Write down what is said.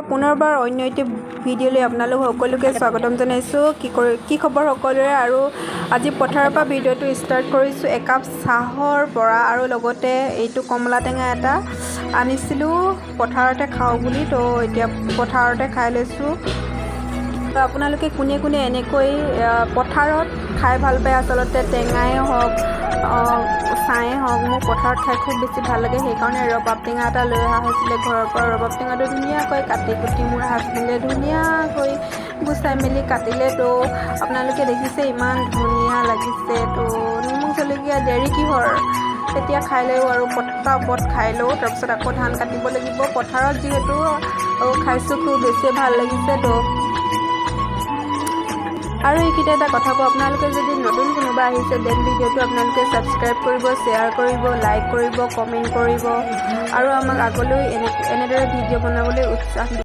পুনৰবাৰ অন্য এটি ভিডিঅ'লৈ আপোনালোক সকলোকে স্বাগতম জনাইছোঁ। কি খবৰ সকলোৰে। আৰু আজি পথাৰৰ পৰা ভিডিঅ'টো ষ্টাৰ্ট কৰিছোঁ একাপ চাহৰ পৰা, আৰু লগতে এইটো কমলা টেঙা এটা আনিছিলোঁ পথাৰতে খাওঁ বুলি, তো এতিয়া পথাৰতে খাই লৈছোঁ। আপোনালোকে কোনে কোনে এনেকৈ পথাৰত খাই ভাল পায়, আচলতে টেঙাই হওক চায়ে হওক, মোৰ পথাৰত খাই খুব বেছি ভাল লাগে। সেইকাৰণে ৰবাব টেঙা এটা লৈ অহা হৈছিলে ঘৰৰ পৰা। ৰবাব টেঙাটো ধুনীয়াকৈ কাটি কুটি মোৰ হাজবেণ্ডে ধুনীয়াকৈ গুচাই মেলি কাটিলে। তো আপোনালোকে দেখিছে ইমান ধুনীয়া লাগিছে। তো নিমখ জলকীয়া দেৰি কিহৰ, তেতিয়া খাই লওঁ আৰু পটাপট খাই লওঁ। তাৰপিছত আকৌ ধান কাটিব লাগিব পথাৰত, যিহেতু খাইছোঁ খুব বেছি ভাল লাগিছে। তো আৰু এইকেইটা এটা কথা কওঁ, আপোনালোকে যদি নতুন কোনোবা আহিছে দেন ভিডিঅ'টো আপোনালোকে ছাবস্ক্ৰাইব কৰিব, শ্বেয়াৰ কৰিব, লাইক কৰিব, কমেণ্ট কৰিব, আৰু আমাক আগলৈ এনেদৰে ভিডিঅ' বনাবলৈ উৎসাহ